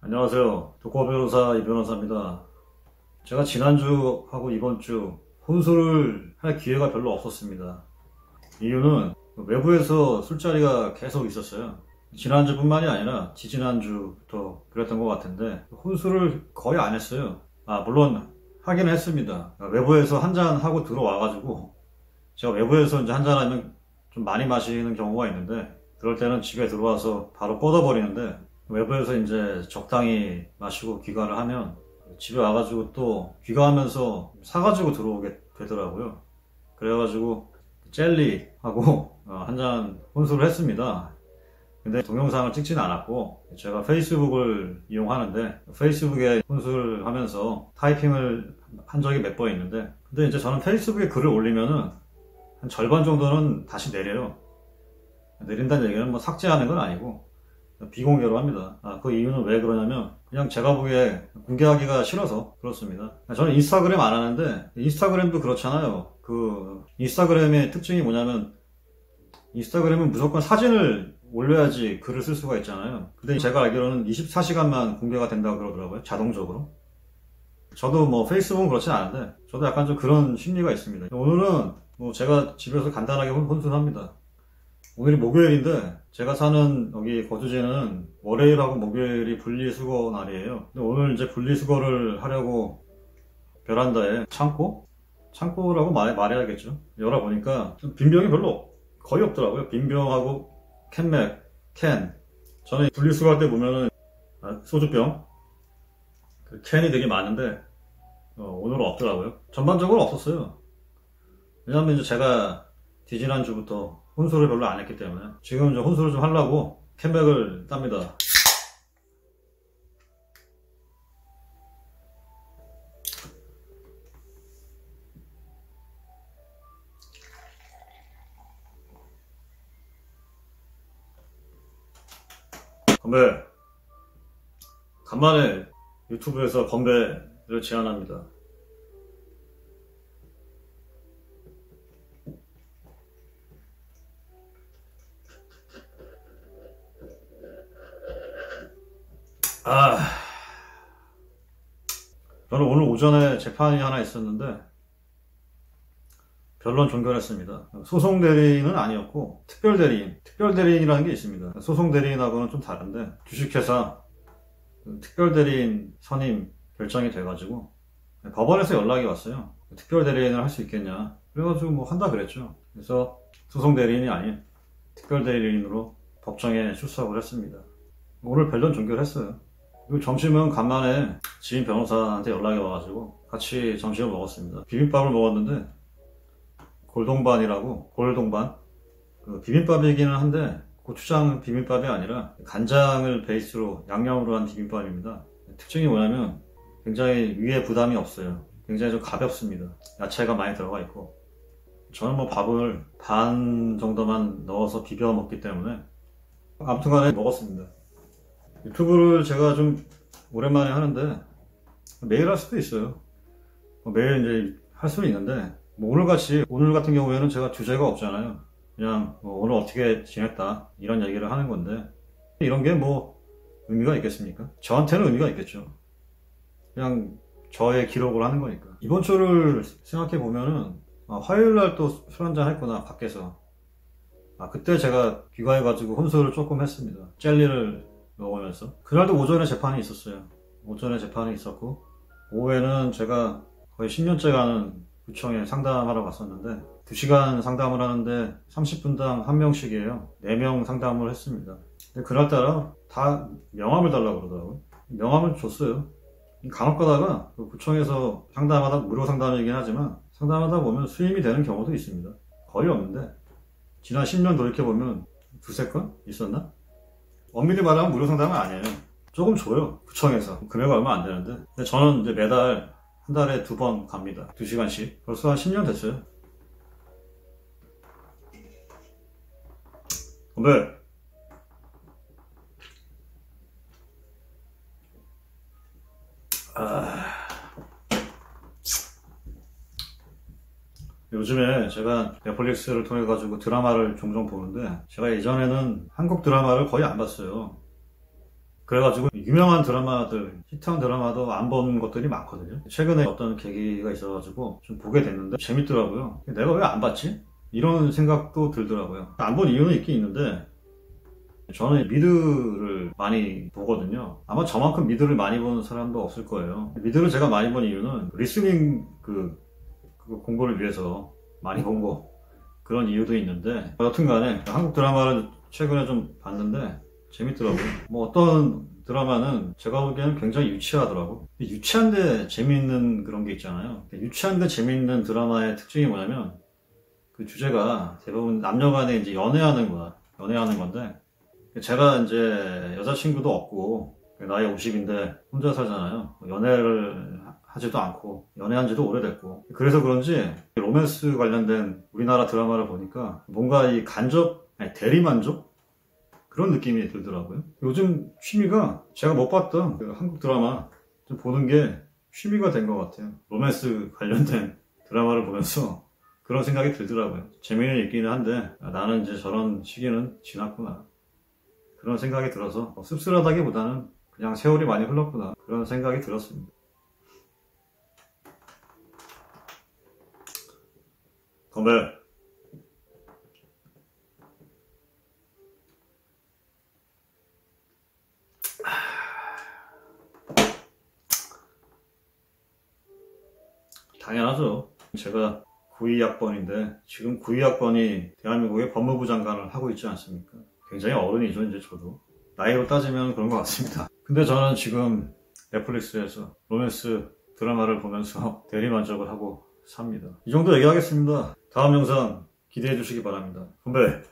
안녕하세요. 독거 변호사 이 변호사입니다. 제가 지난주하고 이번주 혼술을 할 기회가 별로 없었습니다. 이유는 외부에서 술자리가 계속 있었어요. 지난주뿐만이 아니라 지지난주부터 그랬던 것 같은데 혼술을 거의 안 했어요. 물론 하긴 했습니다. 외부에서 한잔 하고 들어와가지고 제가 외부에서 이제 한잔 하면 좀 많이 마시는 경우가 있는데 그럴 때는 집에 들어와서 바로 뻗어버리는데 외부에서 이제 적당히 마시고 귀가를 하면 집에 와가지고 또 귀가하면서 사가지고 들어오게 되더라고요. 그래가지고 젤리하고 한잔 혼술을 했습니다. 근데 동영상을 찍지는 않았고 제가 페이스북을 이용하는데 페이스북에 혼술을 하면서 타이핑을 한 적이 몇 번 있는데 근데 이제 저는 페이스북에 글을 올리면은 한 절반 정도는 다시 내려요. 내린다는 얘기는 뭐 삭제하는 건 아니고 비공개로 합니다. 그 이유는 왜 그러냐면 그냥 제가 보기에 공개하기가 싫어서 그렇습니다. 저는 인스타그램 안 하는데 인스타그램도 그렇잖아요. 그 인스타그램의 특징이 뭐냐면 인스타그램은 무조건 사진을 올려야지 글을 쓸 수가 있잖아요. 근데 제가 알기로는 24시간만 공개가 된다고 그러더라고요. 자동적으로. 저도 뭐 페이스북은 그렇진 않은데 저도 약간 좀 그런 심리가 있습니다. 오늘은 뭐 제가 집에서 간단하게 혼술합니다. 오늘이 목요일인데 제가 사는 여기 거주지는 월요일하고 목요일이 분리수거 날이에요. 근데 오늘 이제 분리수거를 하려고 베란다에 창고라고 말해야겠죠. 열어보니까 빈병이 별로 거의 없더라고요. 빈병하고 캔. 저는 분리수거할 때 보면은 소주병 그 캔이 되게 많은데 오늘은 없더라고요. 전반적으로 없었어요. 왜냐면 이제 제가 지난주부터 혼술을 별로 안 했기 때문에 지금 이제 혼술을 좀 하려고 캔백을 땁니다. 건배. 간만에 유튜브에서 건배를 제안합니다. 저는 오늘 오전에 재판이 하나 있었는데 변론 종결했습니다. 소송 대리인은 아니었고 특별 대리인이라는 게 있습니다. 소송 대리인하고는 좀 다른데 주식회사 특별 대리인 선임 결정이 돼가지고 법원에서 연락이 왔어요. 특별 대리인을 할 수 있겠냐. 그래가지고 뭐 한다 그랬죠. 그래서 소송 대리인이 아닌 특별 대리인으로 법정에 출석을 했습니다. 오늘 변론 종결했어요. 그리고 점심은 간만에 지인 변호사한테 연락이 와가지고 같이 점심을 먹었습니다. 비빔밥을 먹었는데 골동반 그 비빔밥이기는 한데 고추장 비빔밥이 아니라 간장을 베이스로 양념으로 한 비빔밥입니다. 특징이 뭐냐면 굉장히 위에 부담이 없어요. 굉장히 좀 가볍습니다. 야채가 많이 들어가 있고 저는 뭐 밥을 반 정도만 넣어서 비벼 먹기 때문에 아무튼간에 먹었습니다. 유튜브를 제가 좀 오랜만에 하는데 매일 할 수도 있어요. 매일 이제 할 수는 있는데 오늘 같은 경우에는 제가 주제가 없잖아요. 그냥 오늘 어떻게 지냈다 이런 얘기를 하는 건데 이런 게 뭐 의미가 있겠습니까? 저한테는 의미가 있겠죠. 그냥 저의 기록을 하는 거니까. 이번 주를 생각해 보면은 화요일날 또 술 한잔 했구나 밖에서. 그때 제가 귀가해가지고 혼술을 조금 했습니다. 젤리를 먹으면서. 그날도 오전에 재판이 있었어요. 오전에 재판이 있었고 오후에는 제가 거의 10년째 가는 구청에 상담하러 갔었는데 2시간 상담을 하는데 30분당 1명씩이에요. 4명 상담을 했습니다. 근데 그날따라 다 명함을 달라고 그러더라고요. 명함을 줬어요. 간혹 가다가 그 구청에서 무료 상담이긴 하지만 상담하다 보면 수임이 되는 경우도 있습니다. 거의 없는데 지난 10년 돌이켜보면 두세 건 있었나? 엄밀히 말하면 무료 상담은 아니에요. 조금 줘요. 구청에서. 금액이 얼마 안 되는데. 근데 저는 이제 매달 한 달에 2번 갑니다. 2시간씩. 벌써 한 10년 됐어요. 건배. 요즘에 제가 넷플릭스를 통해 가지고 드라마를 종종 보는데 제가 예전에는 한국 드라마를 거의 안 봤어요. 그래가지고 유명한 드라마들, 히트한 드라마도 안 본 것들이 많거든요. 최근에 어떤 계기가 있어가지고 좀 보게 됐는데 재밌더라고요. 내가 왜 안 봤지? 이런 생각도 들더라고요. 안 본 이유는 있긴 있는데 저는 미드를 많이 보거든요. 아마 저만큼 미드를 많이 보는 사람도 없을 거예요. 미드를 제가 많이 본 이유는 리스닝 그 공부를 위해서 많이 본 거, 그런 이유도 있는데, 여튼간에 한국 드라마를 최근에 좀 봤는데 재밌더라고요. 뭐 어떤 드라마는 제가 보기에는 굉장히 유치하더라고. 유치한데 재미있는 그런 게 있잖아요. 유치한데 재미있는 드라마의 특징이 뭐냐면 그 주제가 대부분 남녀 간에 이제 연애하는 거야. 연애하는 건데, 제가 이제 여자친구도 없고 나이 50인데 혼자 살잖아요. 연애를 하지도 않고 연애한 지도 오래됐고, 그래서 그런지 로맨스 관련된 우리나라 드라마를 보니까 뭔가 이 대리만족? 그런 느낌이 들더라고요. 요즘 취미가 제가 못 봤던 그 한국 드라마 좀 보는 게 취미가 된 것 같아요. 로맨스 관련된 드라마를 보면서 그런 생각이 들더라고요. 재미는 있기는 한데 나는 이제 저런 시기는 지났구나, 그런 생각이 들어서 씁쓸하다기보다는 그냥 세월이 많이 흘렀구나, 그런 생각이 들었습니다. 건배. 당연하죠. 제가 92학번인데 지금 92학번이 대한민국의 법무부 장관을 하고 있지 않습니까? 굉장히 어른이죠, 이제 저도. 나이로 따지면 그런 것 같습니다. 근데 저는 지금 넷플릭스에서 로맨스 드라마를 보면서 대리만족을 하고 삽니다. 이 정도 얘기하겠습니다. 다음 영상 기대해 주시기 바랍니다. 건배!